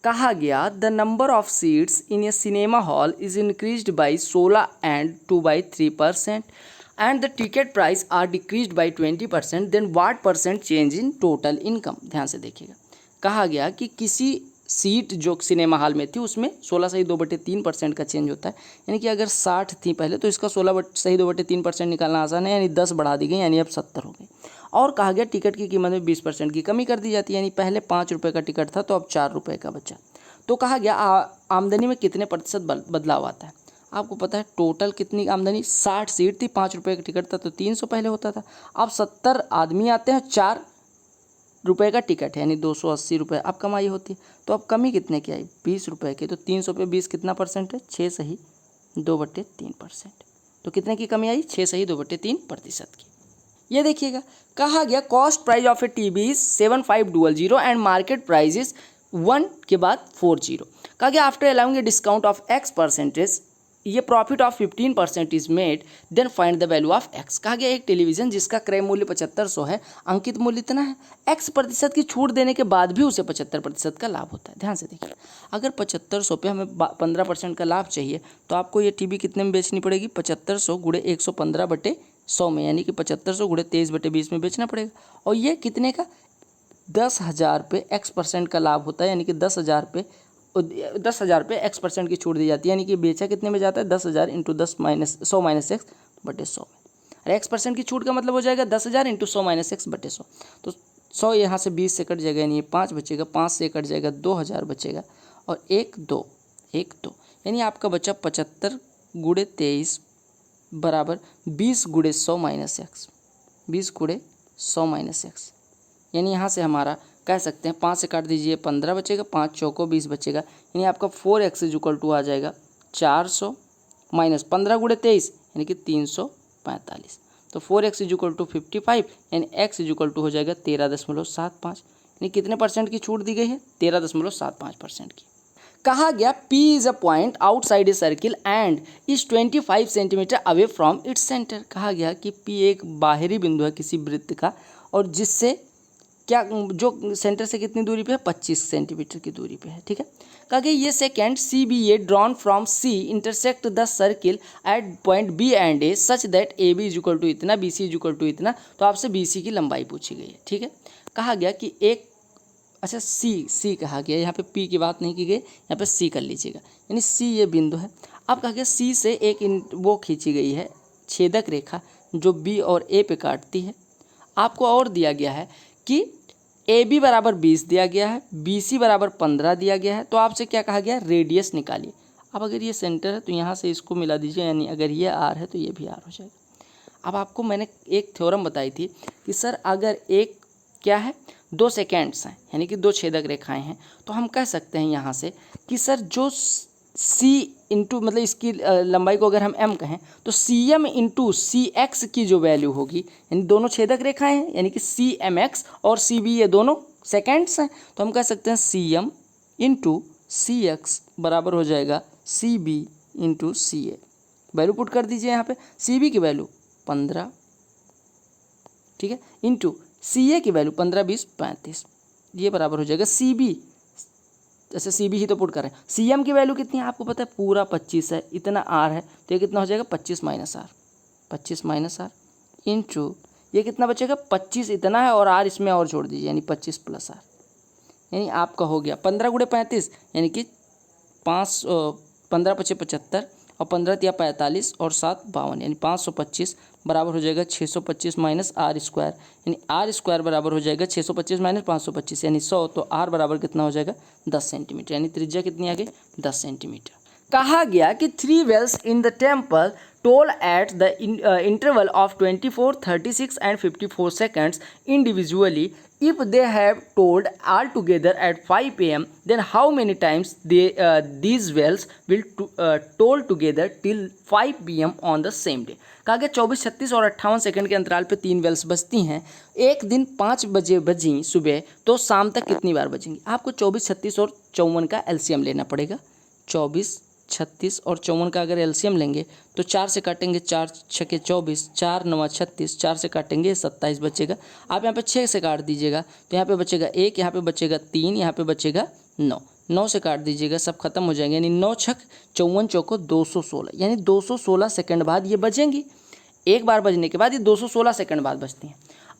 कहा गया the number of seats in a cinema hall is increased by 16 and 2/3% and the ticket price are decreased by 20%, then what percent change in total income. ध्यान से देखिएगा, कहा गया कि किसी सीट जो सिनेमा हॉल में थी उसमें 16 सही 2/3% का चेंज होता है, यानी कि अगर 60 थी पहले तो इसका 16 सही 2/3% निकालना आसान है, यानी 10 बढ़ा दी गई, यानी अब 70 हो गई। और कहा गया टिकट की कीमत में 20% की कमी कर दी जाती है, यानी पहले 5 रुपये का टिकट था तो अब 4 रुपये का बचा। तो कहा गया आमदनी में कितने प्रतिशत बदलाव आता है। आपको पता है टोटल कितनी आमदनी, 60 सीट थी, 5 रुपये का टिकट था तो 300 पहले होता था, अब 70 आदमी आते हैं, 4 रुपये का टिकट है, यानी 280 रुपये अब कमाई होती है। तो अब कमी कितने की आई, 20 रुपये की। तो 300 पे 20 कितना परसेंट है, 6 सही 2/3%। तो कितने की कमी आई, 6 सही 2/3% की। ये देखिएगा, कहा गया cost price of a TV is 7500 and market price is 1 के बाद 40। कहा गया after allowing a discount of X%, ये profit of 15% is made, then find the value of X। कहा गया एक टेलीविज़न जिसका क्रय मूल्य 7500 है, अंकित मूल्य इतना है, X% की छूट देने के बाद भी उसे 75% का लाभ होता है। ध्यान से देखिए, अगर 7500 पे हमें 15% का लाभ चाहिए तो आपको ये टीवी कितने में बेचनी पड़ेगी, 7500 गुणे 115/100 में, यानी कि 7500 गुणे 23/20 में बेचना पड़ेगा। और ये कितने का, 10,000 पे X% का लाभ होता है, यानी कि 10,000 पे X% की छूट दी जाती है, यानी कि बेचा कितने में जाता है, 10,000 इंटू 100 माइनस X/100 में। और X% की छूट का मतलब हो जाएगा 10,000 इंटू 100 माइनस X/100। तो 100 यहाँ से 20 से कट जाएगा, यानी 5 बचेगा, 5 से कट जाएगा 2,000 बचेगा, और 1 2 यानी आपका बचा 75 गुणे 23 बराबर 20 गुणे 100 माइनस X, 20 गुणे 100 माइनस X, यानी यहाँ से हमारा कह सकते हैं 5 से काट दीजिए 15 बचेगा, 5 चौको 20 बचेगा, यानी आपका 4X इज इक्वल टू आ जाएगा 400 माइनस 15 गुणे 23 यानी कि 345। तो 4X इज इक्वल टू 55, यानी X इज इक्वल टू हो जाएगा 13.75, यानी कितने परसेंट की छूट दी गई है, 13.75% की। कहा गया P is a point outside a circle and is 25 centimetre away from its centre. कहा गया कि P एक बाहरी बिंदु है किसी वृत्त का, और जिससे क्या जो सेंटर से कितनी दूरी पे है, 25 सेंटीमीटर की दूरी पे है। ठीक है, कहा गया ये second CBA drawn from C intersect the circle at point B and A such that AB is equal to इतना, BC इज इक्वल टू इतना। तो आपसे BC की लंबाई पूछी गई है। ठीक है, कहा गया कि एक अच्छा C कहा गया, यहाँ पे P की बात नहीं की गई, यहाँ पे C कर लीजिएगा, यानी C ये बिंदु है। अब कहा गया C से एक वो खींची गई है छेदक रेखा जो B और A पे काटती है। आपको और दिया गया है कि AB बराबर 20 दिया गया है, BC बराबर 15 दिया गया है। तो आपसे क्या कहा गया, रेडियस निकालिए। अब अगर ये सेंटर है तो यहाँ से इसको मिला दीजिए, यानी अगर ये R है तो ये भी R हो जाएगा। अब आपको मैंने एक थ्योरम बताई थी कि सर अगर एक क्या है, 2 सेकेंड्स हैं, यानी कि 2 छेदक रेखाएं हैं, तो हम कह सकते हैं यहाँ से कि सर जो C इंटू मतलब इसकी लंबाई को अगर हम M कहें तो CM इंटू CX की जो वैल्यू होगी, यानी दोनों छेदक रेखाएं हैं, यानी कि CMX और CB ये दोनों सेकेंड्स हैं, तो हम कह सकते हैं CM इंटू CX बराबर हो जाएगा CB into CA। Value put कर दीजिए यहाँ पे, CB की वैल्यू 15, ठीक है, इंटू CA की वैल्यू 15 20 35, ये बराबर हो जाएगा CB। जैसे CB ही तो पुट कर रहे हैं। CM की वैल्यू कितनी है आपको पता है, पूरा 25 है, इतना R है, तो ये कितना हो जाएगा 25 माइनस R इंटू ये कितना बचेगा 25 इतना है, और R इसमें और जोड़ दीजिए, यानी 25 प्लस R, यानी आपका हो गया 15 गुणे 35, यानी कि 15 पचे 75 और 15 तिया 45 और 7 52, यानी 525 बराबर हो जाएगा 625 माइनस R स्क्वायर, यानी R स्क्वायर बराबर हो जाएगा 625 माइनस 525 यानी 100। तो R बराबर कितना हो जाएगा 10 सेंटीमीटर, यानी त्रिज्या कितनी आ गई 10 सेंटीमीटर। कहा गया कि 3 wells in the temple toll at the interval of 24, 36 and 54 seconds individually. If they have tolled all together at 5 am, then how many times these wells will toll together till 5 pm on the same day? कहा गया 24, 36 और 58 second के अंतराल पे 3 Wales बजती हैं, एक दिन 5 बजे बजी सुबह, तो शाम तक कितनी बार बजेंगी। आपको 24, 36 और 54 का एलसीएम लेना पड़ेगा। 24, 36 और 54 का अगर एलसीएम लेंगे तो 4 से काटेंगे, 4 छके 24, 4 9 36, 4 से काटेंगे 27 बचेगा। आप यहाँ पे 6 से काट दीजिएगा तो यहाँ पे बचेगा 1, यहाँ पे बचेगा 3, यहाँ पे बचेगा 9, 9 से काट दीजिएगा, सब खत्म हो जाएंगे, यानी 9 छक 54 चौको 216, यानी 216 सेकंड बाद ये बजेंगी। एक बार बजने के बाद ये 216 सेकंड बाद बजती हैं।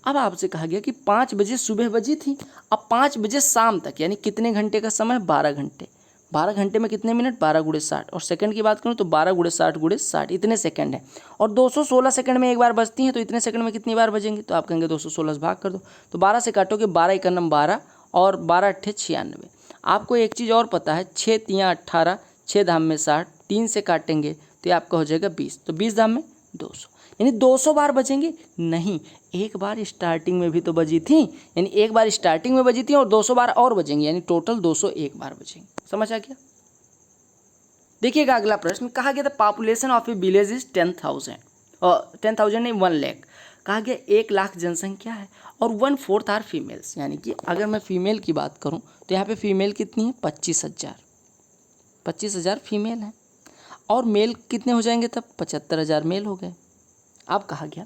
अब आपसे कहा गया कि 5 बजे सुबह बजी थी, अब 5 बजे शाम तक, यानी कितने घंटे का समय? 12 घंटे। 12 घंटे में कितने मिनट? 12 गुणे 60। और सेकंड की बात करूँ तो 12 गुणे 60 गुणे 60 इतने सेकंड है। और 216 सेकंड में एक बार बजती हैं, तो इतने सेकंड में कितनी बार बजेंगी? तो आप कहेंगे 216 से भाग कर दो, तो 12 से काटोगे, 12 एक नम 12 और 12 अट्ठे 96। आपको एक चीज़ और पता है, 6 तियाँ 18, 6 धाम में 60, 3 से काटेंगे तो ये आपका हो जाएगा 20, तो 20 धाम में 200, यानी 200 बार बजेंगे? नहीं, एक बार स्टार्टिंग में भी तो बजी थी, यानी एक बार स्टार्टिंग में बजी थी और 200 बार और बजेंगे, यानी टोटल 201 बार बजेंगे। समझ आ गया? देखिएगा अगला प्रश्न, कहा गया था population of A village is 10,000, और 10,000 नहीं 1 लाख। कहा गया 1 लाख जनसंख्या है और 1/4 आर फीमेल्स, यानी कि अगर मैं फीमेल की बात करूं तो यहाँ पे फीमेल कितनी है? 25,000, 25,000 फीमेल हैं। और मेल कितने हो जाएंगे तब? 75,000 मेल हो गए। अब कहा गया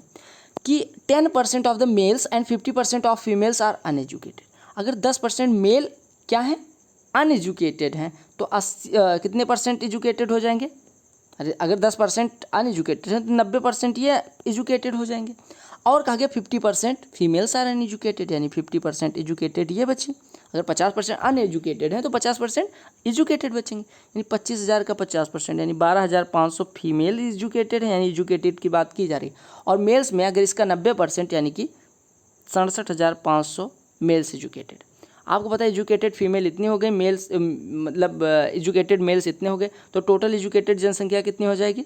कि 10% of the males and 50% of females are uneducated. अगर 10% मेल क्या हैं? अनएजुकेटेड हैं, तो कितने परसेंट एजुकेटेड हो जाएंगे? अरे अगर 10% अनएजुकेटेड हैं तो 90% ये एजुकेटेड हो जाएंगे। और कहा गया 50% फीमेल्स आर अनएजुकेटेड, यानी 50% एजुकेटेड ये बची। अगर 50% अनएजुकेटेड हैं तो 50% एजुकेटेड बचेंगे, यानी 25,000 का 50%, यानी 12,500 फीमेल एजुकेटेड है, यानी एजुकेटेड की बात की जा रही। और मेल्स में अगर इसका 90%, यानी कि 67,500 मेल्स एजुकेटेड। आपको पता है एजुकेटेड फीमेल इतनी हो गई, मेल्स मतलब एजुकेटेड मेल्स इतने हो गए, तो टोटल एजुकेटेड जनसंख्या कितनी हो जाएगी?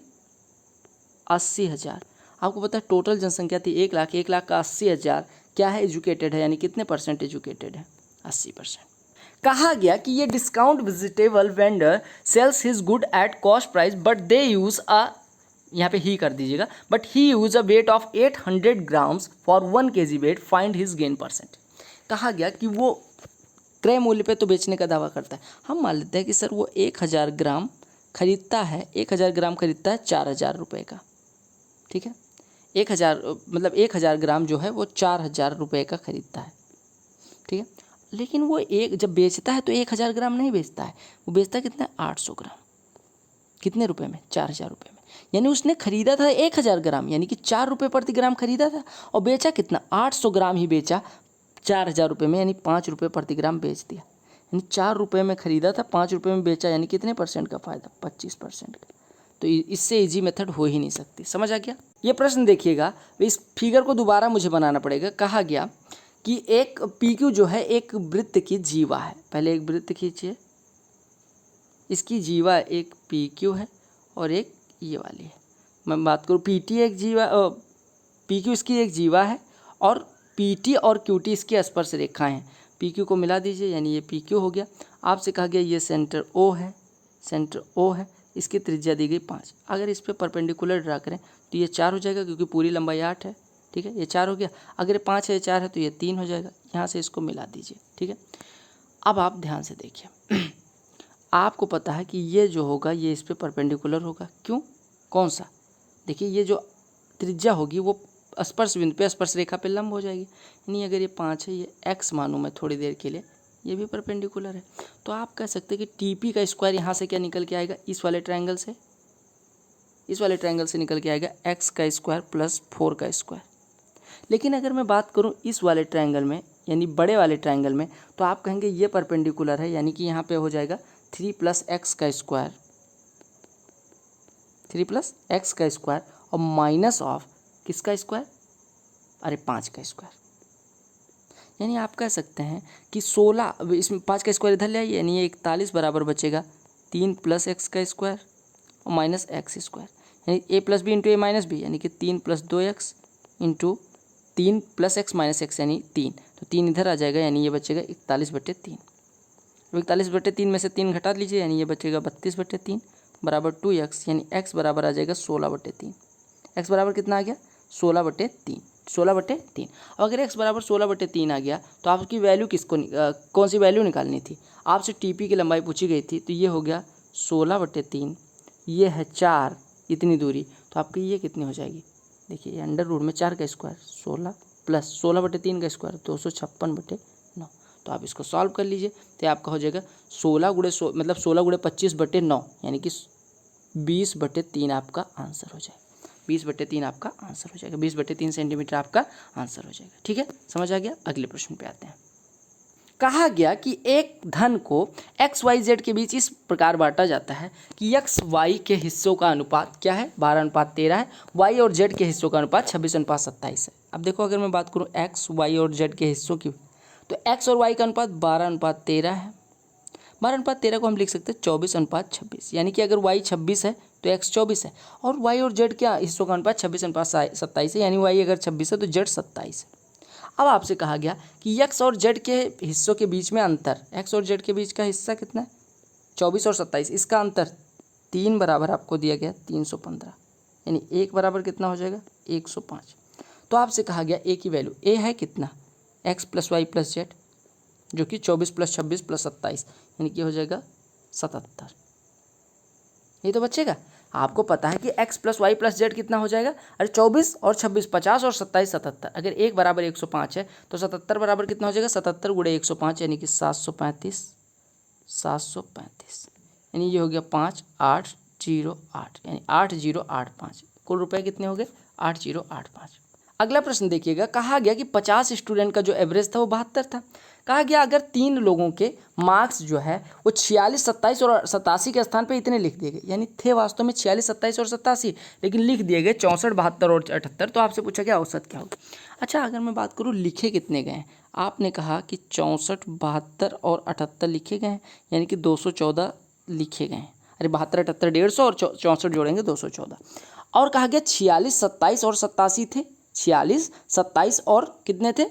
80,000। आपको पता है टोटल जनसंख्या थी 1 लाख, 1 लाख का 80,000 क्या है? एजुकेटेड है, यानी कितने परसेंट एजुकेटेड है? 80%। कहा गया कि ये discount vegetable vendor sells his good at cost price but they use a, यहाँ पे ही कर दीजिएगा, but he use a weight of 800 grams for 1 kg weight, find his gain percent. कहा गया कि वो क्रय मूल्य पे तो बेचने का दावा करता है, हम मान लेते हैं कि सर वो 1000 ग्राम खरीदता है, 1000 ग्राम खरीदता है 4,000 रुपये का, ठीक है? 1000 ग्राम जो है वो 4,000 रुपये का खरीदता है, ठीक है? लेकिन वो जब बेचता है तो 1000 ग्राम नहीं बेचता है, वो बेचता है कितना? 800 ग्राम। कितने रुपए में? 4,000 रुपये में। यानी उसने खरीदा था 1000 ग्राम, यानी कि 4 रुपये प्रति ग्राम खरीदा था, और बेचा कितना? 800 ग्राम ही बेचा 4,000 रुपये में, यानी 5 रुपये प्रति ग्राम बेच दिया। यानी 4 रुपये में खरीदा था, 5 रुपये में बेचा, यानी कितने परसेंट का फ़ायदा? 25% का। तो इससे इजी मेथड हो ही नहीं सकती। समझ आ गया? ये प्रश्न देखिएगा, इस फिगर को दोबारा मुझे बनाना पड़ेगा। कहा गया कि एक PQ जो है एक वृत्त की जीवा है। पहले एक वृत्त खींचिए, इसकी जीवा एक PQ है और एक ये वाली है। मैं बात करूँ PT एक जीवा, PQ इसकी एक जीवा है और PT और QT इसकी स्पर्श रेखाएं हैं। PQ को मिला दीजिए, यानी ये PQ हो गया। आपसे कहा गया ये सेंटर O है, सेंटर O है, इसकी त्रिज्या दी गई 5। अगर इस पर परपेंडिकुलर ड्रा करें तो ये 4 हो जाएगा, क्योंकि पूरी लंबाई 8 है, ठीक है? ये 4 हो गया। अगर ये 5 है, ये 4 है, तो ये 3 हो जाएगा। यहाँ से इसको मिला दीजिए, ठीक है? अब आप ध्यान से देखिए, आपको पता है कि ये जो होगा ये इस पर परपेंडिकुलर होगा। क्यों? कौन सा? देखिए ये जो त्रिज्या होगी वो स्पर्श बिंदु पे, स्पर्श रेखा पे लंब हो जाएगी। यानी अगर ये 5 है, ये x मानूँ मैं थोड़ी देर के लिए, ये भी परपेंडिकुलर है। तो आप कह सकते हैं कि TP का स्क्वायर यहाँ से क्या निकल के आएगा? इस वाले ट्रायंगल से, इस वाले ट्रायंगल से निकल के आएगा x का स्क्वायर प्लस 4 का स्क्वायर। लेकिन अगर मैं बात करूँ इस वाले ट्रायंगल में, यानी बड़े वाले ट्रायंगल में, तो आप कहेंगे ये परपेंडिकुलर है, यानी कि यहाँ पे हो जाएगा 3 + x का स्क्वायर, 3 + x का स्क्वायर और माइनस ऑफ किसका स्क्वायर? अरे 5 का स्क्वायर। यानी आप कह सकते हैं कि 16, इसमें 5 का स्क्वायर इधर ले आइए, यानी ये 41 बराबर बचेगा 3 + x का स्क्वायर और माइनस x स्क्वायर, यानी a + b × a - b, यानी कि 3 + 2x इंटू 3 + x - x, यानी 3। तो 3 इधर आ जाएगा, यानी ये बचेगा 41/3। 41/3 में से 3 घटा लीजिए, यानी ये बचेगा 32/3 बराबर 2x, यानी x बराबर आ जाएगा 16/3। x बराबर कितना आ गया? 16/3, 16/3। अब अगर x बराबर 16/3 आ गया तो आपकी वैल्यू कौन सी वैल्यू निकालनी थी? आपसे TP की लंबाई पूछी गई थी, तो ये हो गया 16/3, ये है 4 इतनी दूरी, तो आपकी ये कितनी हो जाएगी? देखिए अंडर रूट में 4 का स्क्वायर 16 प्लस 16/3 का स्क्वायर 256/9, तो आप इसको सॉल्व कर लीजिए। तो आपका हो जाएगा 16 गुणे मतलब 16 गुणे 25/9 यानी कि 20/3 आपका आंसर हो जाएगा। 20/3 आपका आंसर हो जाएगा। 20/3 सेंटीमीटर आपका आंसर हो जाएगा। ठीक है, समझ आ गया। अगले प्रश्न पे आते हैं। कहा गया कि एक धन को एक्स वाई जेड के बीच इस प्रकार बांटा जाता है कि एक्स वाई के हिस्सों का अनुपात क्या है, 12:13 है। वाई और जेड के हिस्सों का अनुपात 26:27 है। अब देखो, अगर मैं बात करूँ एक्स वाई और जेड के हिस्सों की, तो एक्स और वाई का अनुपात 12:13 है। 12:13 को हम लिख सकते हैं 24:26, यानी कि अगर वाई 26 है तो एक्स 24 है। और वाई और जेड क्या हिस्सों का अनुपात 26:27 है, यानी वाई अगर 26 है तो जेड 27 है। अब आपसे कहा गया कि एक्स और जेड के हिस्सों के बीच में अंतर, एक्स और जेड के बीच का हिस्सा कितना है, 24 और 27, इसका अंतर 3 बराबर आपको दिया गया 315, यानी 1 बराबर कितना हो जाएगा 105। तो आपसे कहा गया ए की वैल्यू, ए है कितना, x plus y plus z, जो कि 24 + 26 + 27, यानी कि हो जाएगा 77। ये तो बचेगा। आपको पता है कि x + y + z कितना हो जाएगा, अरे 24 और 26 50 और 27 77। अगर 1 बराबर 105 है तो 77 बराबर कितना हो जाएगा, 77 गुणे 105 यानी कि 735, यानी ये हो गया 5808, यानी 8085। कुल रुपए कितने हो गए, 8085। अगला प्रश्न देखिएगा। कहा गया कि 50 स्टूडेंट का जो एवरेज था वो 72 था। कहा गया अगर 3 लोगों के मार्क्स जो है वो 46, 27 और 87 के स्थान पे इतने लिख दिए गए, यानी थे वास्तव में 46, 27 और 87, लेकिन लिख दिए गए 64, 72 और 78। तो आपसे पूछा गया औसत क्या होगा। अच्छा, अगर मैं बात करूँ लिखे कितने गए, आपने कहा कि 64, 72 और 78 लिखे गए हैं, यानी कि 214 लिखे गए हैं। अरे 72, 78 150 और 64 जोड़ेंगे 214। और कहा गया 46, 27 और 87 थे, 46, 27 और कितने थे,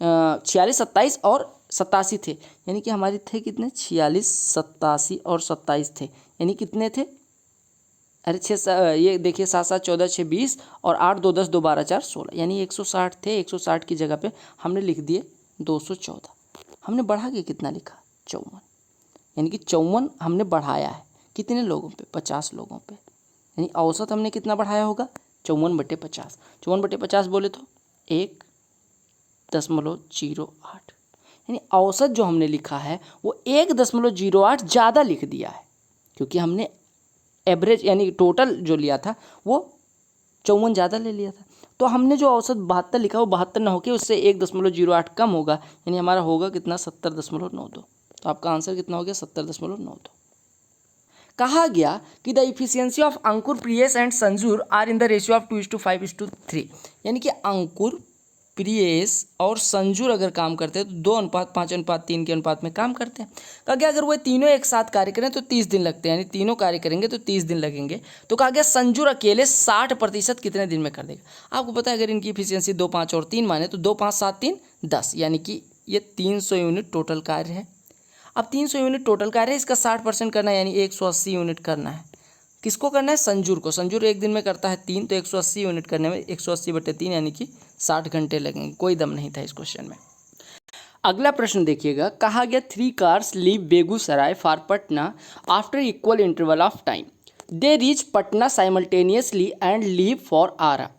46, 27 और 87 थे, यानी कि हमारे थे कितने, 46, 87 और 27 थे, यानी कितने थे, अरे 6, ये देखिए 7, 7, 14, 6, 20 और 8, 2, 10, 2, 12, 4, 16, यानी 160 थे। 160 की जगह पे हमने लिख दिए 214। हमने बढ़ा के कितना लिखा, 54, यानी कि 54 हमने बढ़ाया है कितने लोगों पे, 50 लोगों पे, यानी औसत हमने कितना बढ़ाया होगा, 54/50। 54/50 बोले तो 1.08, यानी औसत जो हमने लिखा है वो 1.08 ज़्यादा लिख दिया है, क्योंकि हमने एवरेज यानी टोटल जो लिया था वो 54 ज़्यादा ले लिया था। तो हमने जो औसत 72 लिखा वो 72 ना होकर उससे 1.08 कम होगा, यानी हमारा होगा कितना, 70.92। तो आपका आंसर कितना हो गया, 70.92। कहा गया कि the efficiency of Ankur, Priyesh and Sanjur are in the ratio of 2:5:3, यानी कि अंकुर, प्रियेश और संजूर अगर काम करते हैं तो 2:5:3 के अनुपात में काम करते हैं। कहा गया अगर वो तीनों एक साथ कार्य करें तो 30 दिन लगते हैं, यानी तीनों कार्य करेंगे तो 30 दिन लगेंगे। तो कहा गया संजूर अकेले 60% कितने दिन में कर देगा। आपको पता है अगर इनकी इफिशियंसी 2, 5 और 3 माने तो 2, 5, 7, 3, 10, यानी कि ये 300 यूनिट टोटल कार्य है। अब 300 यूनिट टोटल कार्य है, इसका 60% करना है, यानी 180 यूनिट करना है। किसको करना है, संजूर को। संजूर एक दिन में करता है 3, तो 180 यूनिट करने में 180/3 यानी कि 60 घंटे लगेंगे। कोई दम नहीं था इस क्वेश्चन में। अगला प्रश्न देखिएगा। कहा गया 3 cars leave Begusarai for Patna after equal interval of time. They reach Patna simultaneously and leave for Ara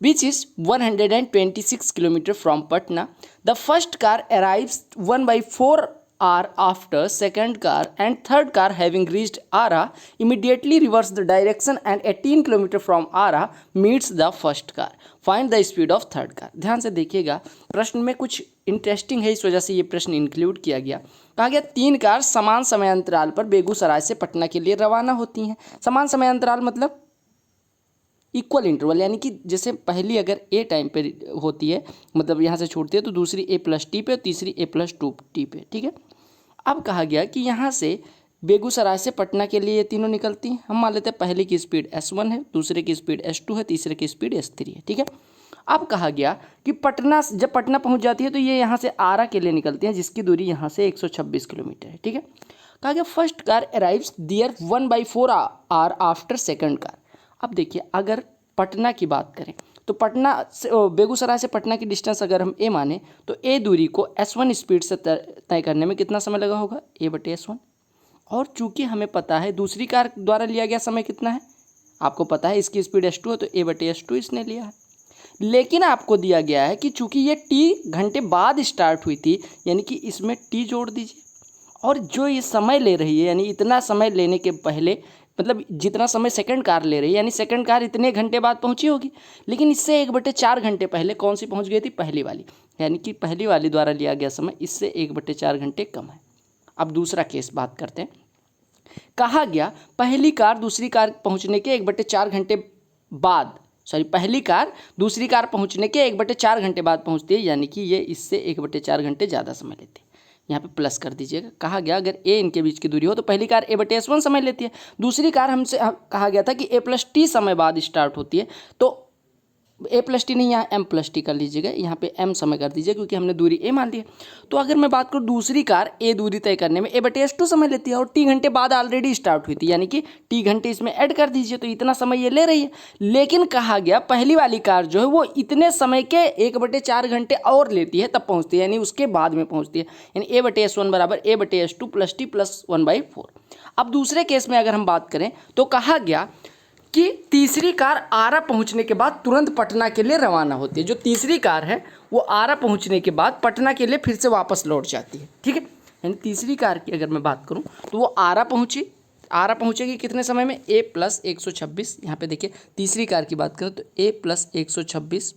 which is 126 km from Patna. The first car arrives 1/4 hour after second car, and third car having reached Ara immediately reverse the direction and 18 km from Ara meets the first car. Find the speed of third car. ध्यान से देखिएगा, प्रश्न में कुछ interesting है, इस वजह से ये प्रश्न इंक्लूड किया गया। कहा गया 3 कार समान समय अंतराल पर बेगूसराय से पटना के लिए रवाना होती हैं। समान समय अंतराल मतलब इक्वल इंटरवल, यानी कि जैसे पहली अगर ए टाइम पे होती है, मतलब यहाँ से छूटती है, तो दूसरी a+t पे और तीसरी a+2t पे। ठीक है। अब कहा गया कि यहाँ से बेगूसराय से पटना के लिए ये तीनों निकलती हैं। हम मान लेते हैं पहली की स्पीड s1 है, दूसरे की स्पीड s2 है, तीसरे की स्पीड s3 है। ठीक है। अब कहा गया कि जब पटना पहुँच जाती है तो ये यहाँ से आरा के लिए निकलती हैं, जिसकी दूरी यहाँ से 126 किलोमीटर है। ठीक है। कहा गया फर्स्ट कार अराइव्स दियर 1/4 आवर आफ्टर सेकंड कार। अब देखिए अगर पटना की बात करें तो पटना से बेगूसराय से पटना की डिस्टेंस अगर हम a माने तो a दूरी को s1 स्पीड से तय करने में कितना समय लगा होगा, a/s1। और चूंकि हमें पता है दूसरी कार द्वारा लिया गया समय कितना है, आपको पता है इसकी स्पीड s2 है तो a/s2 इसने लिया है। लेकिन आपको दिया गया है कि चूंकि ये टी घंटे बाद स्टार्ट हुई थी, यानी कि इसमें टी जोड़ दीजिए, और जो ये समय ले रही है यानी इतना समय लेने के पहले, मतलब जितना समय सेकंड कार ले रही है यानी सेकंड कार इतने घंटे बाद पहुंची होगी, लेकिन इससे 1/4 घंटे पहले कौन सी पहुंच गई थी, पहली वाली, यानी कि पहली वाली द्वारा लिया गया समय इससे 1/4 घंटे कम है। अब दूसरा केस बात करते हैं। कहा गया पहली कार दूसरी कार पहुंचने के 1/4 घंटे बाद, पहली कार दूसरी कार पहुंचने के 1/4 घंटे बाद पहुंचती है, यानी कि ये इससे 1/4 घंटे ज़्यादा समय लेती है। यहाँ पे प्लस कर दीजिएगा। कहा गया अगर ए इनके बीच की दूरी हो तो पहली कार a/s1 समय लेती है, दूसरी कार हमसे कहा गया था कि a+t समय बाद स्टार्ट होती है, तो a+t नहीं, यहाँ m+t कर लीजिएगा, यहाँ पे m समय कर दीजिए क्योंकि हमने दूरी a मान ली है। तो अगर मैं बात करूँ दूसरी कार a दूरी तय करने में a/s2 समय लेती है और t घंटे बाद ऑलरेडी स्टार्ट हुई थी, यानी कि t घंटे इसमें ऐड कर दीजिए, तो इतना समय ये ले रही है। लेकिन कहा गया पहली वाली कार जो है वो इतने समय के 1/4 घंटे और लेती है तब पहुँचती है, यानी उसके बाद में पहुँचती है, यानी a/s1 बराबर a/s2 + t + 1/4। अब दूसरे केस में अगर हम बात करें तो कहा गया कि तीसरी कार आरा पहुंचने के बाद तुरंत पटना के लिए रवाना होती है। जो तीसरी कार है वो आरा पहुंचने के बाद पटना के लिए फिर से वापस लौट जाती है, ठीक है। यानी तीसरी कार की अगर मैं बात करूं तो वो आरा पहुंचेगी कितने समय में, a+126। यहाँ पे देखिए तीसरी कार की बात करें तो a+126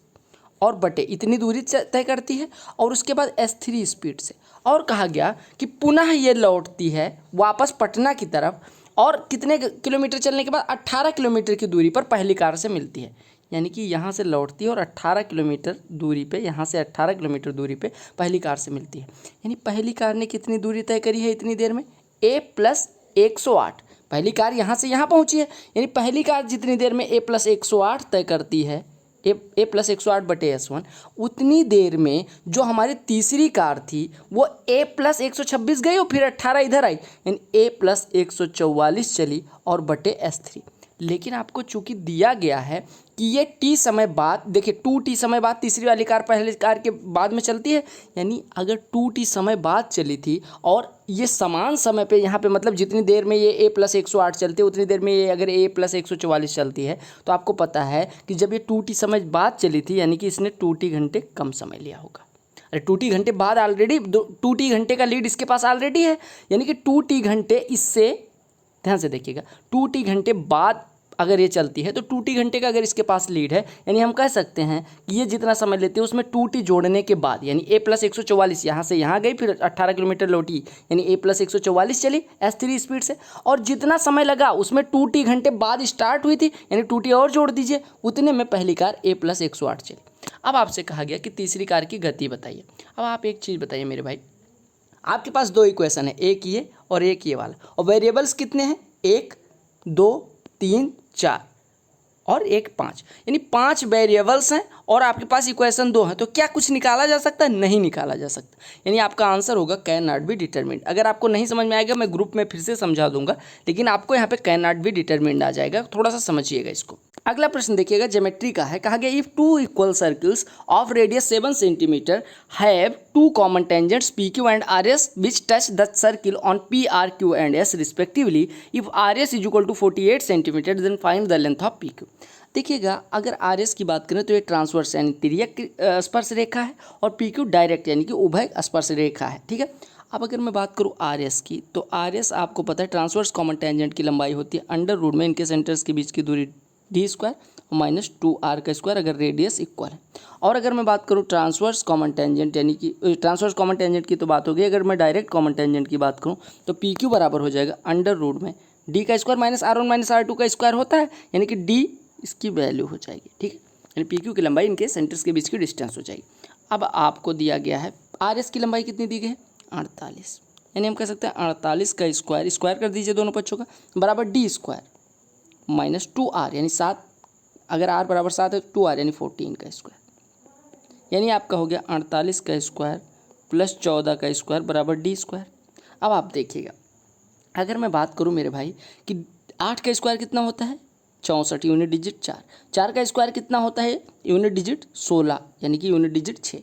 और बटे इतनी दूरी तय करती है और उसके बाद s3 स्पीड से, और कहा गया कि पुनः ये लौटती है वापस पटना की तरफ, और कितने किलोमीटर चलने के बाद 18 किलोमीटर की दूरी पर पहली कार से मिलती है, यानी कि यहाँ से लौटती है और 18 किलोमीटर दूरी पे, यहाँ से 18 किलोमीटर दूरी पे पहली कार से मिलती है। यानी पहली कार ने कितनी दूरी तय करी है इतनी देर में, a+108। पहली कार यहाँ से यहाँ पहुँची है, यानी पहली कार जितनी देर में a+108 तय करती है, a+108/s1, उतनी देर में जो हमारी तीसरी कार थी वो a+126 गई और फिर 18 इधर आई, यानी a+144 चली और बटे s3। लेकिन आपको चूंकि दिया गया है कि ये t समय बाद, देखिए 2t समय बाद तीसरी वाली कार पहली कार के बाद में चलती है, यानी अगर 2t समय बाद चली थी और ये समान समय पे यहाँ पे, मतलब जितनी देर में ये a+108 चलती है उतनी देर में ये अगर a+144 चलती है, तो आपको पता है कि जब ये 2t समय बाद चली थी यानी कि इसने 2t घंटे कम समय लिया होगा। अरे 2t घंटे बाद ऑलरेडी 2t घंटे का लीड इसके पास ऑलरेडी है, यानी कि 2t घंटे इससे, ध्यान से देखिएगा, 2t घंटे बाद अगर ये चलती है तो 2t घंटे का अगर इसके पास लीड है, यानी हम कह सकते हैं कि ये जितना समय लेती है उसमें 2t जोड़ने के बाद, यानी a+144 यहाँ से यहाँ गई फिर 18 किलोमीटर लौटी, यानी a+144 चली s3 स्पीड से, और जितना समय लगा उसमें 2t घंटे बाद स्टार्ट हुई थी, यानी 2t और जोड़ दीजिए, उतने में पहली कार a+108 चली। अब आपसे कहा गया कि तीसरी कार की गति बताइए। अब आप एक चीज़ बताइए मेरे भाई, आपके पास दो इक्वेशन है, एक ये और एक ये वाला, और वेरिएबल्स कितने हैं, 1 2 3 4 और 1 5, यानी 5 वेरिएबल्स हैं और आपके पास इक्वेशन 2 है, तो क्या कुछ निकाला जा सकता है, नहीं निकाला जा सकता, यानी आपका आंसर होगा कैन नॉट बी डिटरमिन्ड। अगर आपको नहीं समझ में आएगा मैं ग्रुप में फिर से समझा दूंगा, लेकिन आपको यहाँ पे कैन नॉट बी डिटरमिन्ड आ जाएगा, थोड़ा सा समझिएगा इसको। अगला प्रश्न देखिएगा, ज्योमेट्री का है। कहा गया if 2 equal circles of radius 7 centimetre have 2 common tangents PQ and RS which touch the circle on P, R, Q and S respectively, if RS is equal to 48 centimetre then find the length of PQ। देखिएगा अगर RS की बात करें तो ये transverse यानी तिर्यक स्पर्श रेखा है और PQ डायरेक्ट यानी कि उभय स्पर्श रेखा है, ठीक है। अब अगर मैं बात करूँ RS की, तो RS आपको पता है ट्रांसवर्स कॉमन टेंजेंट की लंबाई होती है अंडर रूट में इनके सेंटर्स के बीच की दूरी d² माइनस 2r का स्क्वायर अगर रेडियस इक्वल है। और अगर मैं बात करूँ ट्रांसवर्स कॉमन टेंजेंट, यानी कि ट्रांसवर्स कॉमन टेंजेंट की तो बात होगी, अगर मैं डायरेक्ट कॉमन टेंजेंट की बात करूँ तो PQ बराबर हो जाएगा अंडर रूट में d का square minus R1 minus R2 का स्क्वायर होता है, यानी कि d इसकी वैल्यू हो जाएगी, ठीक है, यानी PQ की लंबाई इनके सेंटर्स के बीच की डिस्टेंस हो जाएगी। अब आपको दिया गया है RS की लंबाई कितनी दी गई है, 48, यानी हम कह सकते हैं 48 का स्क्वायर कर दीजिए दोनों पक्षों का, बराबर d² माइनस 2r, यानी 7, अगर r बराबर 7 है तो 2r यानी 14 का स्क्वायर, यानी आपका हो गया 48 का स्क्वायर प्लस 14 का स्क्वायर बराबर d²। अब आप देखिएगा अगर मैं बात करूं मेरे भाई कि 8 का स्क्वायर कितना होता है 64 यूनिट डिजिट 4 का स्क्वायर कितना होता है यूनिट डिजिट 16 यानी कि यूनिट डिजिट 6,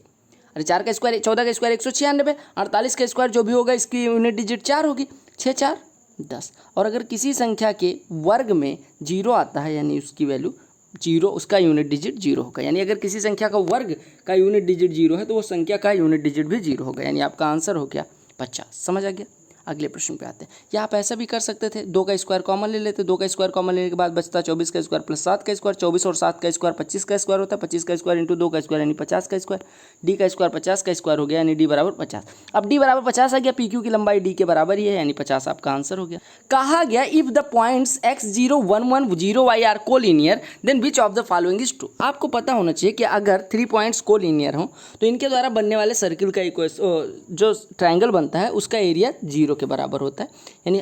अरे 4 का स्क्वायर 14 का स्क्वायर 196, 48 का स्क्वायर जो भी होगा इसकी यूनिट डिजिट 4 होगी, 6 4 10। और अगर किसी संख्या के वर्ग में 0 आता है यानी उसकी वैल्यू जीरो, उसका यूनिट डिजिट जीरो होगा। यानी अगर किसी संख्या का वर्ग का यूनिट डिजिट जीरो है तो वो संख्या का यूनिट डिजिट भी जीरो होगा। यानी आपका आंसर हो गया 50। समझ आ गया। अगले प्रश्न पे आते हैं। या आप ऐसा भी कर सकते थे, 2 का स्क्वायर कॉमन ले लेते, 2 का स्क्वायर कॉमन लेने के बाद बचता 24 का स्क्वायर प्लस 7 का स्क्वायर। 24 और 7 का स्क्वायर 25 का स्क्वायर होता है। 25 का स्क्वायर इंटू 2 का स्क्वायर यानी 50 का स्क्वायर। डी का स्क्वायर 50 का स्क्वायर हो गया यानी डी बराबर 50। अब डी बराबर 50 आ गया, पी क्यू की लंबाई डी के बराबर ही है यानी 50 आपका आंसर हो गया। कहा गया if the points x0 1 1 0 y are collinear then which of the following is true. आपको पता होना चाहिए कि अगर 3 पॉइंट्स कोलिनियर हो तो इनके द्वारा बनने वाले सर्किल का जो ट्रायंगल बनता है उसका एरिया 0 के बराबर होता है। यानी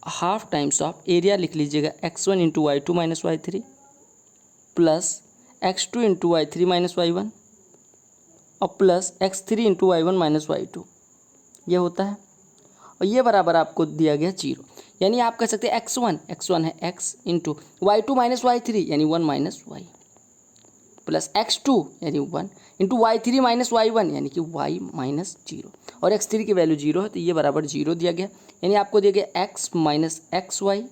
हाफ टाइम्स ऑफ एरिया लिख लीजिएगा x1 into y2 minus y3 plus x2 into y3 minus y1 और plus x3 into y1 minus y2 ये होता है। और ये बराबर आपको दिया गया 0। यानी आप कह सकते हैं x1 है x into y2 minus y3 यानी 1 माइनस y प्लस x2 यानी 1 इंटू y3 माइनस y1 यानी कि y माइनस 0 और x3 की वैल्यू 0 है तो ये बराबर 0 दिया गया। यानी आपको दिया गया x minus x y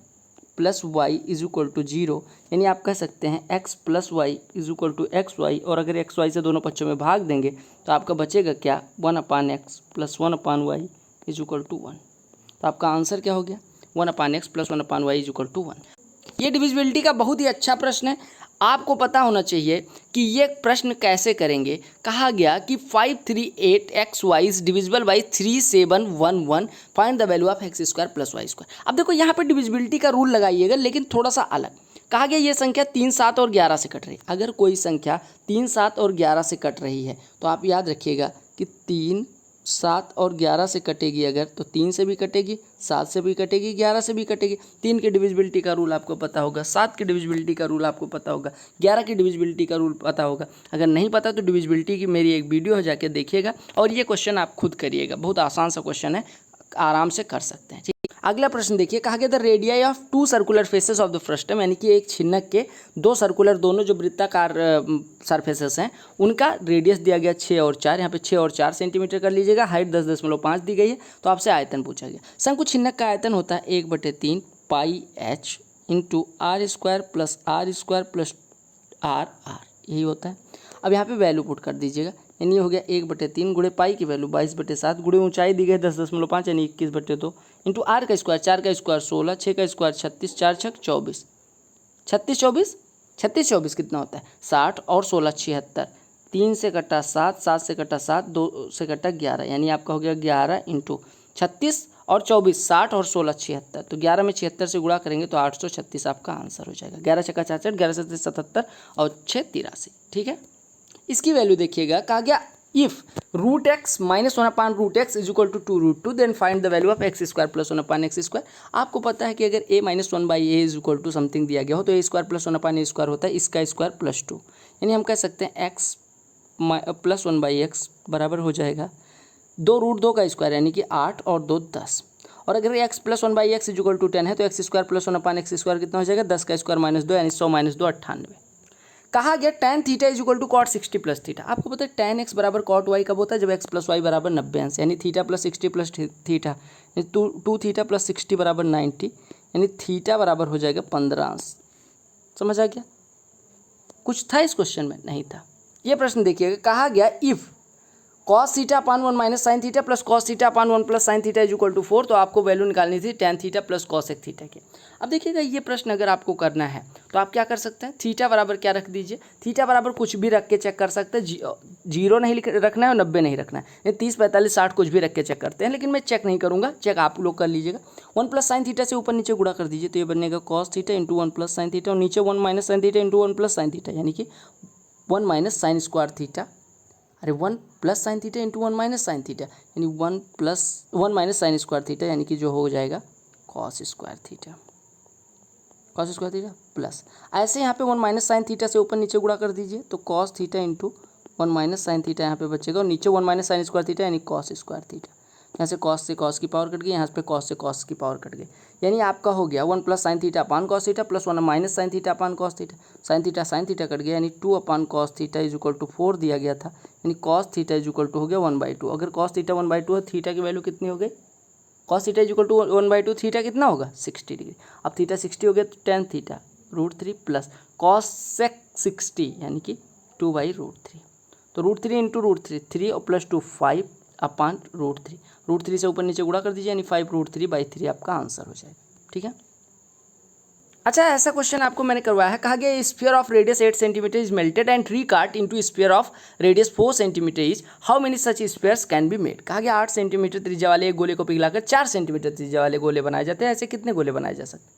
plus y is equal to 0। यानी आप कह सकते हैं x plus y is equal to x y और अगर एक्स वाई से दोनों पक्षों में भाग देंगे तो आपका बचेगा क्या 1/x plus 1/y is equal to 1। तो आपका आंसर क्या हो गया 1/x plus 1/y is equal to 1। ये डिविजिबिलिटी का बहुत ही अच्छा प्रश्न है। आपको पता होना चाहिए कि ये प्रश्न कैसे करेंगे। कहा गया कि 538xy is divisible by 3711 find the value of x square plus y square. अब देखो यहाँ पे डिविजिबिलिटी का रूल लगाइएगा लेकिन थोड़ा सा अलग। कहा गया ये संख्या 3, 7 और 11 से कट रही है। अगर कोई संख्या 3, 7 और 11 से कट रही है तो आप याद रखिएगा कि 3, 7 और 11 से कटेगी अगर तो 3 से भी कटेगी, 7 से भी कटेगी, 11 से भी कटेगी। 3 की डिविजिबिलिटी का रूल आपको पता होगा, 7 की डिविजिबिलिटी का रूल आपको पता होगा, 11 की डिविजिबिलिटी का रूल पता होगा। अगर नहीं पता तो डिविजिबिलिटी की मेरी एक वीडियो है जाके देखिएगा और ये क्वेश्चन आप खुद करिएगा। बहुत आसान सा क्वेश्चन है, आराम से कर सकते हैं। अगला प्रश्न देखिए। कहा गया the radii of 2 circular faces of the frustum यानी कि एक छिन्नक के 2 सर्कुलर दोनों जो वृत्ताकार सरफेसेस हैं उनका रेडियस दिया गया 6 और 4। यहाँ पे 6 और 4 सेंटीमीटर कर लीजिएगा। हाइट 10.5 दी गई है। तो आपसे आयतन पूछा गया। शंकु छिन्नक का आयतन होता है 1/3 pi h into r square plus r यही होता है। अब यहाँ पे वैल्यू पुट कर दीजिएगा। यानी ये हो गया 1/3 गुणे पाई की वैल्यू 22/7 गुणे ऊंचाई दी गई 10.5 यानी 21/2 इंटू आर का स्क्वायर 4 का स्क्वायर 16 6 का स्क्वायर 36 4 6 24 36 कितना होता है 60 और 16 76 3 से कटा 7 7 से कटा 7 2 से कटा 11 यानी आपका हो गया 11 इंटू 36 और 24 60 और 16 76। तो 11 में 76 से गुणा करेंगे तो 836 आपका आंसर हो जाएगा। 11 छक्का 66 11 से 77 और 6 83। ठीक है। इसकी वैल्यू देखिएगा। कहा गया if √x minus 1/√x is equal to 2√2 then find the value of x square plus 1/x square. आपको पता है कि अगर a minus 1/a is equal to something दिया गया हो तो a square plus 1/a square होता है इसका स्क्वायर प्लस 2। यानी हम कह सकते हैं x प्लस 1/x बराबर हो जाएगा 2√2 का स्क्वायर यानी कि 8 और 2 10। और अगर x plus 1/x is equal to 10 है तो x square plus 1/x square कितना हो जाएगा 10 का स्क्वायर माइनस 2 यानी 100 माइनस 2 98। कहा गया tan theta is equal to cot 60 plus theta. आपको पता है tan x बराबर कॉट y कब होता है जब x प्लस वाई बराबर 90 अंश यानी theta plus 60 plus theta 2 theta plus 60 बराबर 90 यानी थीटा बराबर हो जाएगा 15 अंश। समझ आ गया। कुछ था इस क्वेश्चन में? नहीं था। ये प्रश्न देखिएगा। कहा गया if cos theta upon 1 minus sine theta plus cos theta upon 1 plus sine theta is equal to 4। तो आपको वैल्यू निकालनी थी tan theta plus cosec theta की। अब देखिएगा ये प्रश्न अगर आपको करना है तो आप क्या कर सकते हैं थीटा बराबर क्या रख दीजिए। थीटा बराबर कुछ भी रख के चेक कर सकते हैं। 0 नहीं रखना है और 90 नहीं रखना है। 30 45 60 कुछ भी रख के चेक करते हैं लेकिन मैं चेक नहीं करूँगा, चेक आप लोग कर लीजिएगा। 1 प्लस साइन थीटा से ऊपर नीचे गुणा कर दीजिए तो ये बनेगा cos theta into 1 plus sine theta और नीचे 1 minus sine theta into 1 plus sine theta यानी कि 1 minus sine square theta 1 plus sine theta into 1 minus sine theta यानी 1 माइनस साइन स्क्वायर थीटा यानी कि जो हो जाएगा कॉस स्क्वायर थीटा प्लस ऐसे यहाँ पे 1 माइनस साइन थीटा से ऊपर नीचे गुणा कर दीजिए तो cos theta into 1 minus sine theta यहाँ पे बचेगा और नीचे 1 माइनस साइन स्क्वायर थीटा यानी कॉस स्क्वायर थीटा। यहाँ से कॉस की पावर कट गई, यहाँ पे कॉस से कॉस की पावर कट गई। यानी आपका हो गया 1 plus sine theta upon cos theta plus 1 minus sine theta upon cos theta. Sine theta कट गया यानी 2 अपान cos theta is equal to 4 दिया गया था यानी cos theta is equal to हो गया 1/2। अगर कॉस थीटा 1/2 है थीटा की वैल्यू कितनी हो गई cos theta is equal to 1/2 theta कितना होगा 60 डिग्री। अब थीटा 60 हो गया तो tan थीटा √3 प्लस cosec 60 यानी कि 2/√3। तो √3 इंटू √3 3 और प्लस 2 5 अपान √3। √3 से ऊपर नीचे गुणा कर दीजिए यानी 5√3/3 आपका आंसर हो जाएगा। ठीक है। अच्छा, ऐसा क्वेश्चन आपको मैंने करवाया है। कहा गया sphere of radius 8 centimetre is melted and recast into sphere of radius 4 centimetre is how many such spheres can be made. कहा गया 8 सेंटीमीटर त्रिज्या वाले एक गोले को पिघलाकर 4 सेंटीमीटर त्रिज्या वाले गोले बनाए जाते हैं। ऐसे कितने गोले बनाए जा सकते हैं?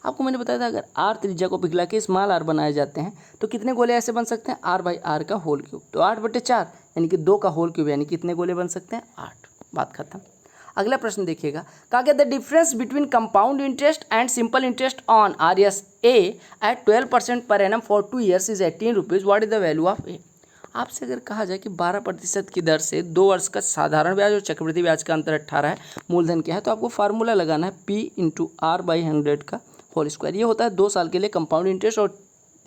आपको मैंने बताया था अगर r त्रिज्या को पिघला के स्मॉल r बनाए जाते हैं तो कितने गोले ऐसे बन सकते हैं? r/r का होल क्यूब। तो 8/4 यानी कि 2 का होल क्यूब यानी कितने गोले बन सकते हैं? 8। बात खत्म। अगला प्रश्न देखिएगा। कहा गया the difference between compound interest and simple interest on RSA at 12% per annum for 2 years is 18 rupees. What is the value of a? आपसे अगर कहा जाए कि 12% की दर से 2 वर्ष का साधारण ब्याज और चक्रवृद्धि ब्याज का अंतर 18 है, मूलधन क्या है, तो आपको फार्मूला लगाना है P इंटू R/100 का होल स्क्वायर। ये होता है 2 साल के लिए कंपाउंड इंटरेस्ट और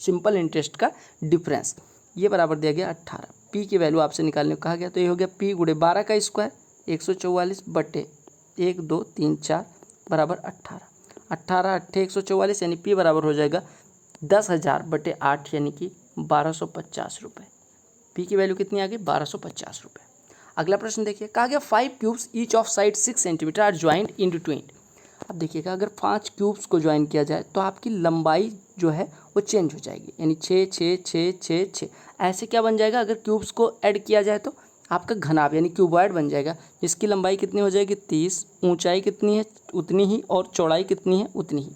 सिंपल इंटरेस्ट का डिफरेंस। ये बराबर दिया गया 18। P की वैल्यू आपसे निकालने को कहा गया, तो ये हो गया P गुणे 12 का स्क्वायर 144 बटे 1 2 3 4 बराबर 18। 18 8 144 यानी P बराबर हो जाएगा 10,000 बटे 8 यानी कि 1250 रुपये। P की वैल्यू कितनी आ गई? 1250 रुपये। अगला प्रश्न देखिए। कहा गया 5 cubes each of side 6 centimetre are joined end to ट्विन। अब देखिएगा अगर 5 क्यूब्स को ज्वाइन किया जाए तो आपकी लंबाई जो है वो चेंज हो जाएगी, यानी 6 6 6 6 6 ऐसे क्या बन जाएगा? अगर क्यूब्स को ऐड किया जाए तो आपका घनाभ यानी क्यूबॉइड बन जाएगा, जिसकी लंबाई कितनी हो जाएगी? 30, ऊंचाई कितनी है? उतनी ही, और चौड़ाई कितनी है? उतनी ही।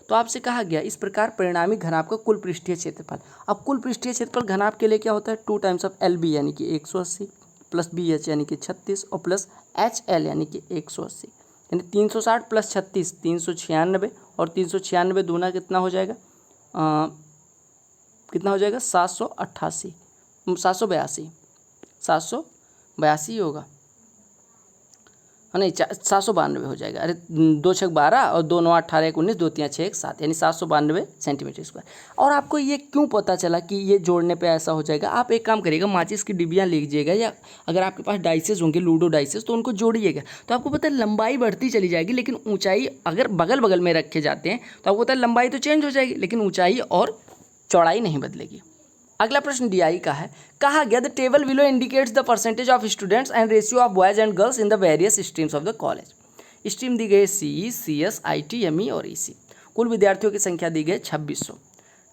तो आपसे कहा गया इस प्रकार परिणामी घनाभ का कुल पृष्ठीय क्षेत्रफल। अब कुल पृष्ठीय क्षेत्रफल घनाभ के लिए क्या होता है? 2 टाइम्स ऑफ LB यानी कि 180 प्लस BH यानी कि 36 और प्लस HL यानी कि 180 यानी 360 प्लस 36 396 और 396 दूना कितना हो जाएगा? कितना हो जाएगा? 788 782 782 होगा, नहीं 792 हो जाएगा। अरे 2 6 12 और 2 9 18 1 19 2 3 6 1 7 यानी 792 सेंटीमीटर स्क्वायर। और आपको ये क्यों पता चला कि ये जोड़ने पे ऐसा हो जाएगा? आप एक काम करिएगा, माचिस की डिबियाँ लीजिएगा या अगर आपके पास डाइसेस होंगे, लूडो डाइसेस, तो उनको जोड़िएगा तो आपको पता है लंबाई बढ़ती चली जाएगी, लेकिन ऊंचाई अगर बगल बगल में रखे जाते हैं तो आपको पता है लंबाई तो चेंज हो जाएगी लेकिन ऊंचाई और चौड़ाई नहीं बदलेगी। अगला प्रश्न DI का है। कहा गया the table below indicates the percentage of students and ratio of boys and girls in the various streams of the college. Stream दी गई CE, CS, IT, ME और EC। कुल विद्यार्थियों की संख्या दी गई 2600।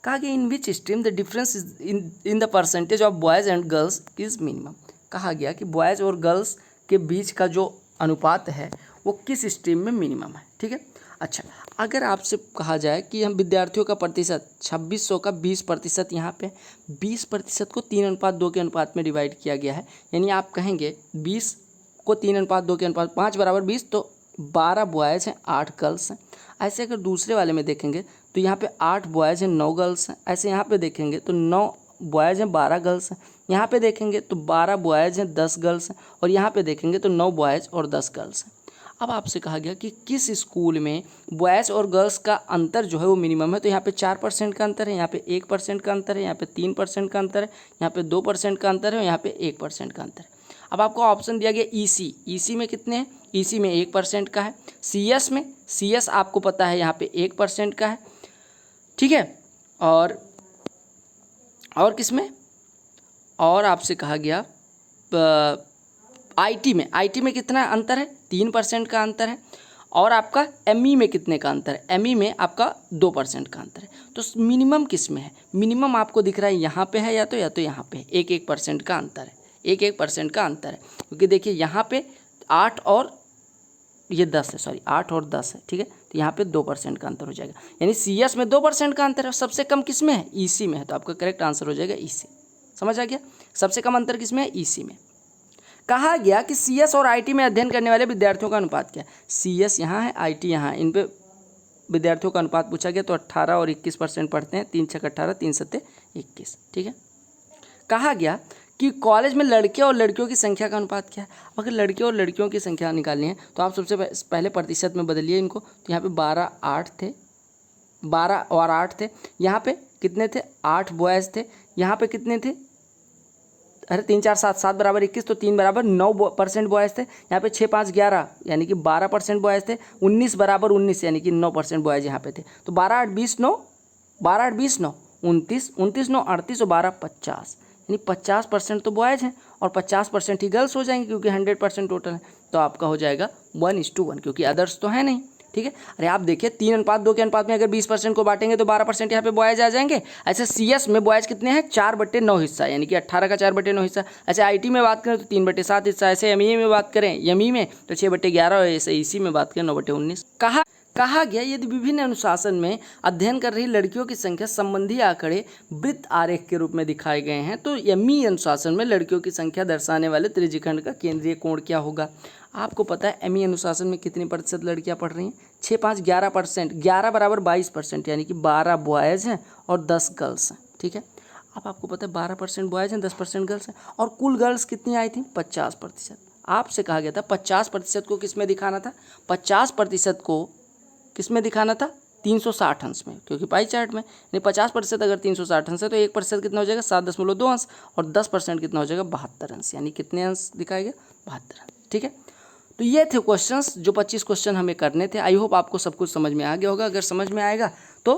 कहा गया in which stream the difference in the percentage of boys and girls is minimum. कहा गया कि बॉयज और गर्ल्स के बीच का जो अनुपात है वो किस स्ट्रीम में मिनिमम है। ठीक है। अच्छा, अगर आपसे कहा जाए कि हम विद्यार्थियों का प्रतिशत 2600 का 20% यहाँ पे 20% को 3:2 के अनुपात में डिवाइड किया गया है, यानी आप कहेंगे 20 को 3:2 के अनुपात 5 बराबर 20, तो 12 बॉयज़ हैं 8 गर्ल्स हैं। ऐसे अगर दूसरे वाले में देखेंगे तो यहाँ पे 8 बॉयज़ हैं 9 गर्ल्स हैं। ऐसे यहाँ पे देखेंगे तो 9 बॉयज़ हैं 12 गर्ल्स हैं। यहाँ पे देखेंगे तो 12 बॉयज़ हैं 10 गर्ल्स हैं, और यहाँ पे देखेंगे तो 9 बॉयज़ और 10 गर्ल्स हैं। अब आपसे कहा गया कि किस स्कूल में बॉयज़ और गर्ल्स का अंतर जो है वो मिनिमम है, तो यहाँ पे 4% का अंतर है, यहाँ पे 1% का अंतर है, यहाँ पे 3% का अंतर है, यहाँ पे 2% का अंतर है और यहाँ पे 1% का अंतर है। अब आपको ऑप्शन दिया गया EC में कितने हैं? EC में 1% का है। CS आपको पता है यहाँ पे 1% का है। ठीक है। और किस में? और आपसे कहा गया IT में कितना अंतर है? 3% का अंतर है। और आपका ME में कितने का अंतर है? ME में आपका 2% का अंतर है। तो मिनिमम किस में है? मिनिमम आपको दिख रहा है यहाँ पे है या तो यहाँ पे 1% का अंतर है। 1% का अंतर है, क्योंकि देखिए यहाँ पे 8 और ये 10 है, सॉरी 8 और 10 है। ठीक है। तो यहाँ पे 2% का अंतर हो जाएगा, यानी CS में 2% का अंतर है। सबसे कम किस में है? EC में है। तो आपका करेक्ट आंसर हो जाएगा EC। समझ आ गया? सबसे कम अंतर किस में है? EC में। कहा गया कि CS और IT में अध्ययन करने वाले विद्यार्थियों का अनुपात क्या है? CS यहाँ है, IT यहाँ है, इन पे विद्यार्थियों का अनुपात पूछा गया तो 18 और 21% पढ़ते हैं। 3 6 18 3 7 21। ठीक है। कहा गया कि कॉलेज में लड़के और लड़कियों की संख्या का अनुपात क्या है? अगर लड़के और लड़कियों की संख्या निकालनी है तो आप सबसे पहले प्रतिशत में बदलिए इनको। तो यहाँ पे 12 और 8 थे। यहाँ पे कितने थे? 8 बॉयज़ थे। यहाँ पे कितने थे? अरे 3 4 7 7 बराबर 21, तो 3 बराबर 9% बॉयज़ थे। यहाँ पे 6 5 11 यानी कि 12% बॉयज़ थे। 19 बराबर 19 यानी कि 9% बॉयज़ यहाँ पे थे। तो 12 8 20 9 12 8 20 9 29, 29 9 38 और 12 50, यानी 50% तो बॉयज़ हैं और 50% ही गर्ल्स हो जाएंगे क्योंकि 100% टोटल है। तो आपका हो जाएगा 1:1 क्योंकि अदर्स तो है नहीं। ठीक है, अरे आप देखिए 3:2 के अनुपात में अगर 20% को बांटेंगे तो 12% यहाँ पे बॉयज़ आ जाएंगे। ऐसे CS में बॉयज़ कितने हैं 4/9 हिस्सा, यानी कि 18 का 4/9 हिस्सा। ऐसे IT में बात करें तो 3/7 हिस्सा। ऐसे ME में बात करें ME में तो 6/11 और ऐसे EC में बात करें 9/19। कहा गया यदि विभिन्न अनुशासन में अध्ययन कर रही लड़कियों की संख्या संबंधी आंकड़े वृत्त आरेख के रूप में दिखाए गए हैं तो ME अनुशासन में लड़कियों की संख्या दर्शाने वाले त्रिज्यखंड का केंद्रीय कोण क्या होगा। आपको पता है ME अनुशासन में कितनी प्रतिशत लड़कियां पढ़ रही हैं, 6 5 11%, 11 बराबर 22%, यानी कि 12 बॉयज़ हैं और 10 गर्ल्स हैं। ठीक है, अब आपको पता है 12% बॉयज़ हैं 10% गर्ल्स हैं और कुल गर्ल्स कितनी आई थी 50%। आपसे कहा गया था 50% को किस में दिखाना था, 50% को किस में दिखाना था 360 अंश में, क्योंकि पाई चार्ट में। नहीं 50% अगर 360 अंश है तो 1% कितना हो जाएगा 7.2 अंश और 10% कितना हो जाएगा 72 अंश, यानी कितने अंश दिखाए गए 72 अंश। ठीक है, तो ये थे क्वेश्चंस जो 25 क्वेश्चन हमें करने थे। आई होप आपको सब कुछ समझ में आ गया होगा। अगर समझ में आएगा तो